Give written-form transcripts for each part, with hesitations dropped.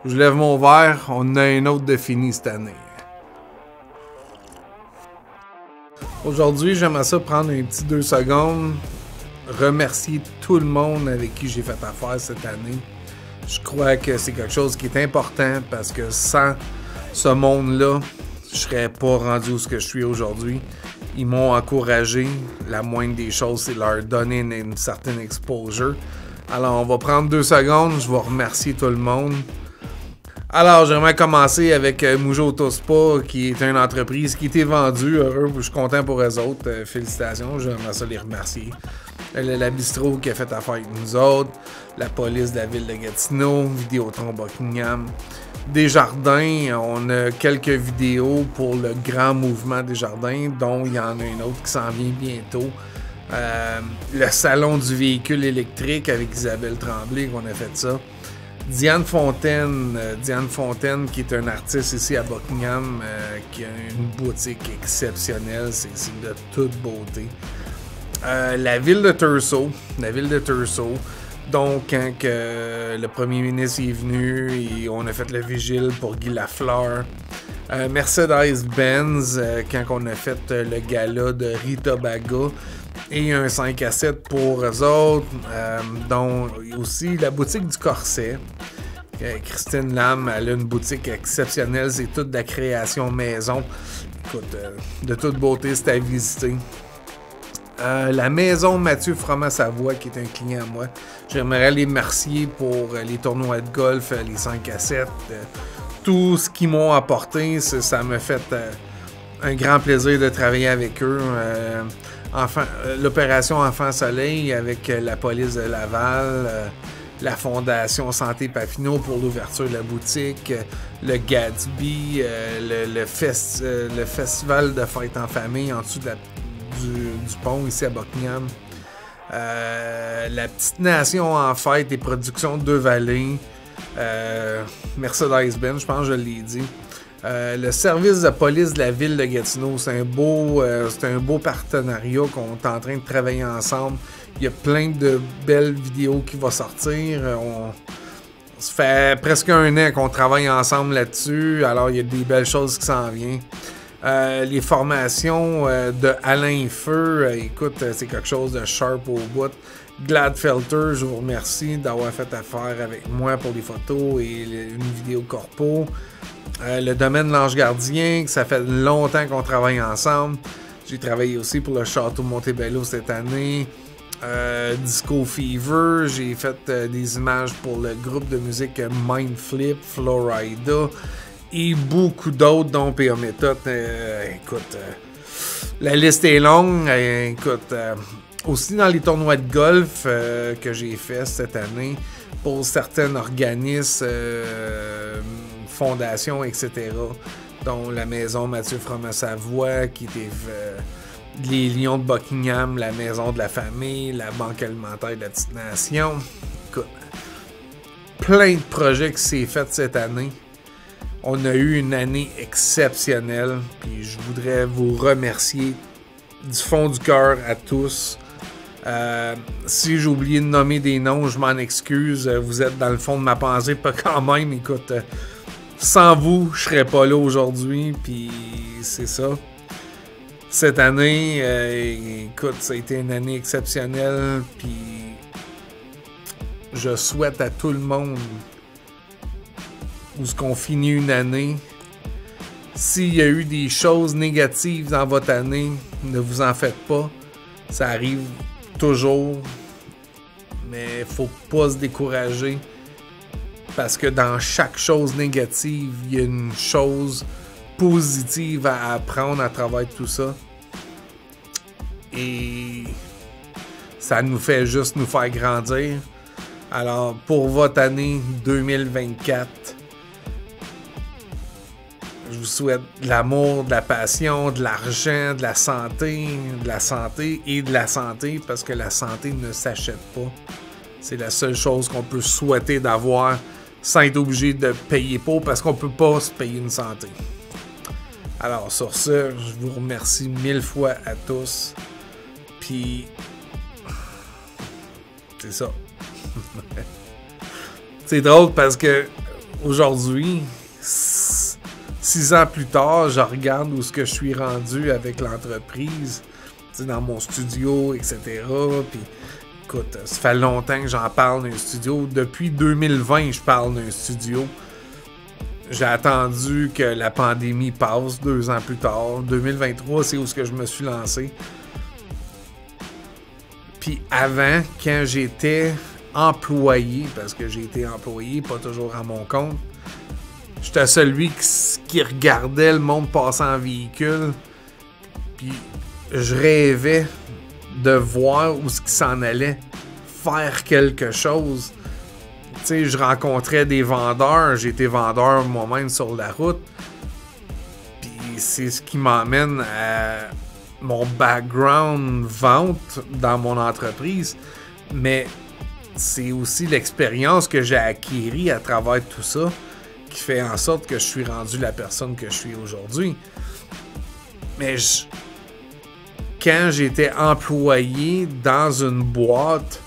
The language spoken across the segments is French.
Je lève mon verre, on en a un autre de fini cette année. Aujourd'hui, j'aimerais ça prendre un petit 2 secondes, remercier tout le monde avec qui j'ai fait affaire cette année. Je crois que c'est quelque chose qui est important parce que sans ce monde-là, je serais pas rendu où je suis aujourd'hui. Ils m'ont encouragé. La moindre des choses, c'est leur donner une certaine exposure. Alors, on va prendre 2 secondes. Je vais remercier tout le monde. Alors, j'aimerais commencer avec Mujo Autospa, qui est une entreprise qui a été vendue. Heureux, je suis content pour eux autres. Félicitations, j'aimerais ça les remercier. La bistrot qui a fait affaire avec nous autres. La police de la ville de Gatineau. Vidéotron Buckingham. Desjardins, on a quelques vidéos pour le grand mouvement Desjardins, dont il y en a une autre qui s'en vient bientôt. Le salon du véhicule électrique avec Isabelle Tremblay, qu'on a fait ça. Diane Fontaine qui est un artiste ici à Buckingham, qui a une boutique exceptionnelle, c'est de toute beauté. La ville de Thurso, donc quand le premier ministre est venu et on a fait le vigile pour Guy Lafleur. Mercedes-Benz, quand on a fait le gala de Rita Baga. Et un 5 à 7 pour eux autres, dont aussi la boutique du Corset. Christine Lam, elle a une boutique exceptionnelle, c'est toute de la création maison. Écoute, de toute beauté, c'est à visiter. La maison Mathieu Froment-Savoie, qui est un client à moi. J'aimerais les remercier pour les tournois de golf, les 5 à 7. Tout ce qu'ils m'ont apporté, ça m'a fait un grand plaisir de travailler avec eux. L'opération Enfant Soleil avec la police de Laval, la Fondation Santé Papineau pour l'ouverture de la boutique, le Gatsby, le festival de fête en famille en dessous du pont ici à Buckingham, la Petite Nation en fête et production de Deux-Vallées, Mercedes-Benz, je pense que je l'ai dit. Le service de police de la ville de Gatineau, c'est un beau partenariat qu'on est en train de travailler ensemble. Il y a plein de belles vidéos qui vont sortir. Ça fait presque 1 an qu'on travaille ensemble là-dessus, alors il y a des belles choses qui s'en viennent. Les formations de Alain Feu, écoute, c'est quelque chose de sharp au bout. Gladfelter, je vous remercie d'avoir fait affaire avec moi pour les photos et une vidéo corpo. Le domaine L'Ange Gardien, ça fait longtemps qu'on travaille ensemble. J'ai travaillé aussi pour le Château Montebello cette année. Disco Fever, j'ai fait des images pour le groupe de musique Mindflip, Florida et beaucoup d'autres, dont P.A. Méthode. Écoute, la liste est longue. Écoute, aussi dans les tournois de golf que j'ai fait cette année pour certains organismes, fondations, etc., dont la maison Mathieu Froment-Savoie, qui était les Lions de Buckingham, la maison de la famille, la Banque alimentaire de la Petite Nation. Écoute, plein de projets qui s'est fait cette année. On a eu une année exceptionnelle, puis je voudrais vous remercier du fond du cœur à tous. Si j'ai oublié de nommer des noms, je m'en excuse. Vous êtes dans le fond de ma pensée, pas quand même. Écoute, sans vous, je serais pas là aujourd'hui, puis c'est ça. Cette année, écoute, ça a été une année exceptionnelle, puis je souhaite à tout le monde où ce qu'on finit une année. S'il y a eu des choses négatives dans votre année, ne vous en faites pas. Ça arrive toujours, mais faut pas se décourager. Parce que dans chaque chose négative, il y a une chose positive à apprendre à travers tout ça. Et ça nous fait juste nous faire grandir. Alors, pour votre année 2024, je vous souhaite de l'amour, de la passion, de l'argent, de la santé et de la santé, parce que la santé ne s'achète pas. C'est la seule chose qu'on peut souhaiter d'avoir sans être obligé de payer pour, parce qu'on peut pas se payer une santé. Alors sur ce, je vous remercie 1000 fois à tous. Puis c'est ça. C'est drôle parce que aujourd'hui, 6 ans plus tard, je regarde où ce que je suis rendu avec l'entreprise, dans mon studio, etc. Puis, écoute, ça fait longtemps que j'en parle d'un studio. Depuis 2020, je parle d'un studio. J'ai attendu que la pandémie passe 2 ans plus tard. 2023, c'est où ce que je me suis lancé. Puis avant, quand j'étais employé, parce que j'ai été employé, pas toujours à mon compte, j'étais celui qui regardait le monde passer en véhicule. Puis je rêvais de voir où ce qui s'en allait, faire quelque chose. Tu sais, je rencontrais des vendeurs, j'étais vendeur moi-même sur la route. Puis c'est ce qui m'emmène à mon background vente dans mon entreprise. Mais c'est aussi l'expérience que j'ai acquérie à travers tout ça qui fait en sorte que je suis rendu la personne que je suis aujourd'hui. Mais quand j'étais employé dans une boîte,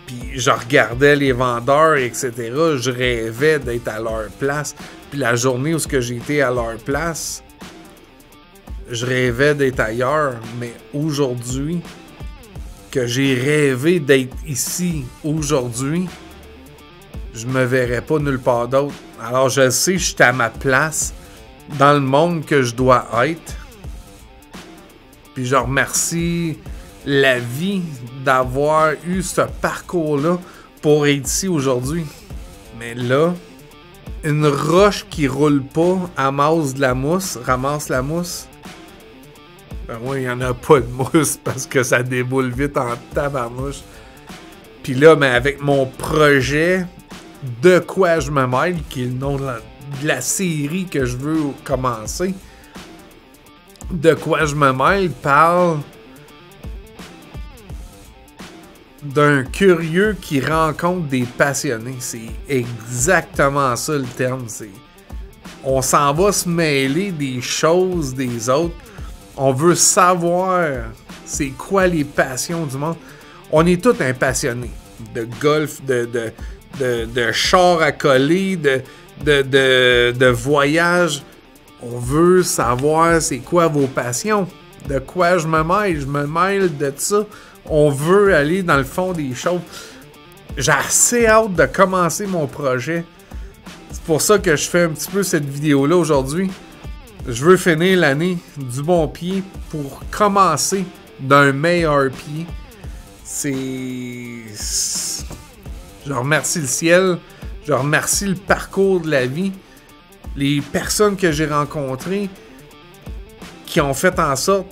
puis je regardais les vendeurs, etc., je rêvais d'être à leur place. Puis la journée où j'étais à leur place, je rêvais d'être ailleurs. Mais aujourd'hui, que j'ai rêvé d'être ici aujourd'hui, je me verrais pas nulle part d'autre. Alors je sais, je suis à ma place dans le monde que je dois être. Puis je remercie la vie d'avoir eu ce parcours-là pour être ici aujourd'hui. Mais là, une roche qui roule pas amasse la mousse. Ben moi, il n'y en a pas de mousse parce que ça déboule vite en tabarnouche. Puis là, mais avec mon projet De quoi je me mêle, qui est le nom de la série que je veux commencer, De quoi je me mêle parle d'un curieux qui rencontre des passionnés. C'est exactement ça le terme. On s'en va se mêler des choses des autres. On veut savoir c'est quoi les passions du monde. On est tous un passionné de golf, de char à coller, de voyage. On veut savoir c'est quoi vos passions. De quoi je me mêle? Je me mêle de ça. On veut aller dans le fond des choses. J'ai assez hâte de commencer mon projet. C'est pour ça que je fais un petit peu cette vidéo-là aujourd'hui. Je veux finir l'année du bon pied pour commencer d'un meilleur pied. Je remercie le ciel. Je remercie le parcours de la vie. Les personnes que j'ai rencontrées qui ont fait en sorte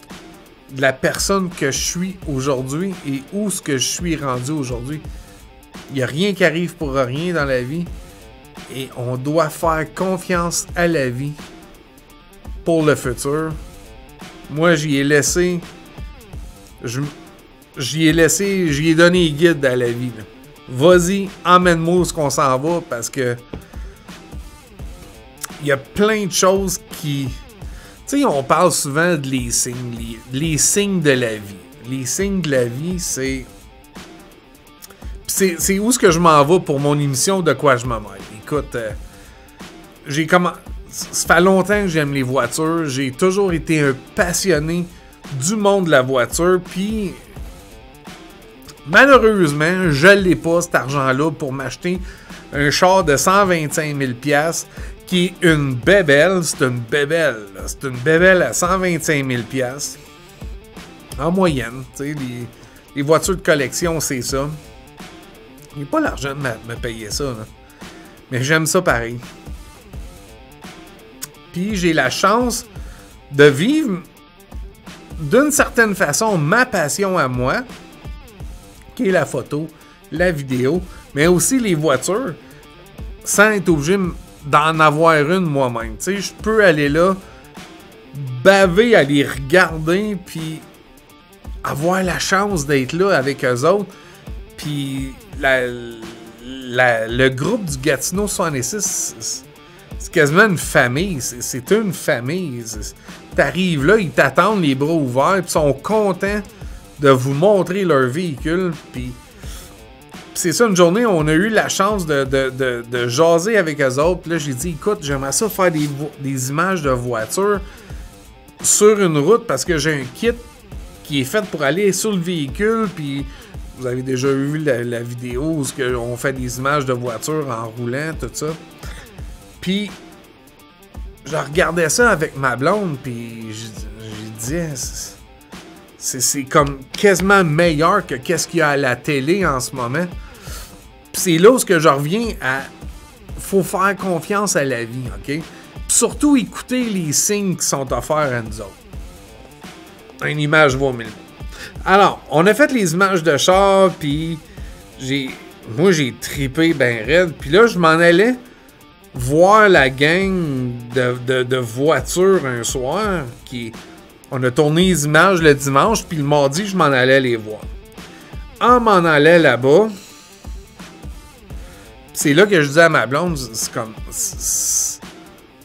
de la personne que je suis aujourd'hui et où ce que je suis rendu aujourd'hui. Il n'y a rien qui arrive pour rien dans la vie et on doit faire confiance à la vie pour le futur. Moi, j'y ai donné guide à la vie. Là. Vas-y, emmène-moi où qu'on s'en va parce que il y a plein de choses qui... Tu sais, on parle souvent de les signes de la vie. Les signes de la vie, c'est où est-ce que je m'en vais pour mon émission De quoi je me mêle. Écoute, ça fait longtemps que j'aime les voitures. J'ai toujours été un passionné du monde de la voiture. Puis, malheureusement, je l'ai pas, cet argent-là, pour m'acheter un char de 125 000 $, qui est une bébelle. C'est une bébelle. C'est une bébelle à 125 000 $. En moyenne. Tu sais, les voitures de collection, c'est ça. J'ai pas l'argent de me payer ça. Là. Mais j'aime ça pareil. Puis j'ai la chance de vivre d'une certaine façon ma passion à moi, qui est la photo, la vidéo, mais aussi les voitures, sans être obligé d'en avoir une moi-même. Tu sais, je peux aller là, baver à les regarder, puis avoir la chance d'être là avec eux autres. Puis le groupe du Gatineau 66, c'est quasiment une famille. C'est une famille. T'arrives là, ils t'attendent les bras ouverts, puis sont contents de vous montrer leur véhicule. Puis c'est ça, une journée, on a eu la chance de jaser avec eux autres. Puis là, j'ai dit, écoute, j'aimerais ça faire des images de voitures sur une route parce que j'ai un kit qui est fait pour aller sur le véhicule. Puis vous avez déjà vu la vidéo où on fait des images de voitures en roulant, tout ça. Puis je regardais ça avec ma blonde, puis je disais, c'est comme quasiment meilleur que qu'est-ce qu'il y a à la télé en ce moment. Puis c'est là où je reviens à... Faut faire confiance à la vie, OK? Puis surtout, écouter les signes qui sont offerts à nous autres. Une image vaut 1000 mots. Alors, on a fait les images de char, puis moi, j'ai trippé ben raide. Puis là, je m'en allais voir la gang de voitures un soir. On a tourné les images le dimanche, puis le mardi, je m'en allais les voir. En m'en allait là-bas, c'est là que je disais à ma blonde, c'est comme...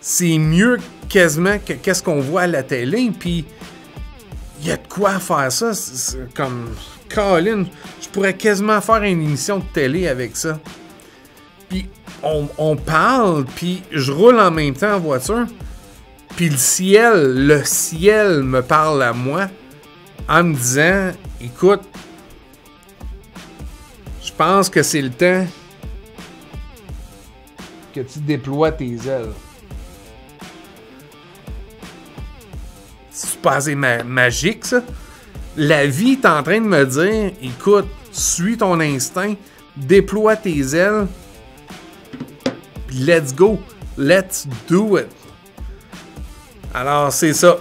C'est mieux quasiment que qu'est-ce qu'on voit à la télé, puis il y a de quoi faire ça. C'est comme... Colin, je pourrais quasiment faire une émission de télé avec ça. Puis on parle, puis je roule en même temps en voiture, puis le ciel me parle à moi en me disant, écoute, je pense que c'est le temps que tu déploies tes ailes. C'est pas assez magique, ça. La vie est en train de me dire, écoute, suis ton instinct, déploie tes ailes, puis let's go, let's do it. Alors, c'est ça.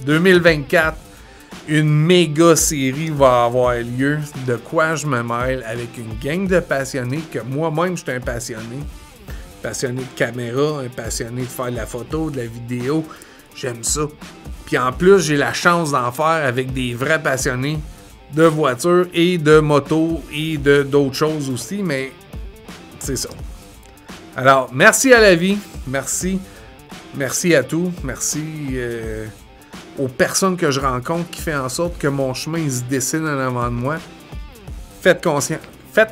2024, une méga série va avoir lieu. De quoi je me mêle avec une gang de passionnés, que moi-même, je suis un passionné. Passionné de caméra, un passionné de faire de la photo, de la vidéo. J'aime ça. Puis en plus, j'ai la chance d'en faire avec des vrais passionnés de voitures et de motos et d'autres choses aussi, mais c'est ça. Alors, merci à la vie. Merci. Merci à tout. Merci aux personnes que je rencontre qui font en sorte que mon chemin il se dessine en avant de moi. Faites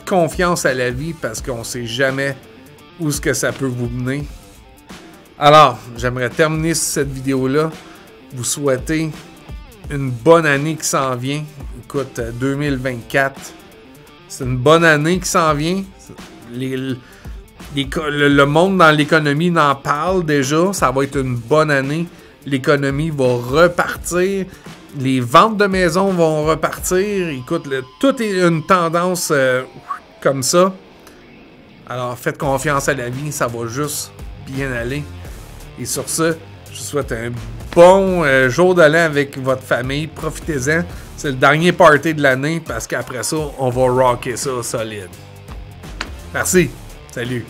confiance à la vie parce qu'on ne sait jamais où est-ce que ça peut vous mener. Alors, j'aimerais terminer cette vidéo-là. Vous souhaiter une bonne année qui s'en vient. Écoute, 2024, c'est une bonne année qui s'en vient. Le monde dans l'économie n'en parle déjà. Ça va être une bonne année. L'économie va repartir. Les ventes de maisons vont repartir. Écoute, tout est une tendance comme ça. Alors, faites confiance à la vie. Ça va juste bien aller. Et sur ce, je vous souhaite un bon jour de l'an avec votre famille. Profitez-en. C'est le dernier party de l'année parce qu'après ça, on va rocker ça solide. Merci. Salut.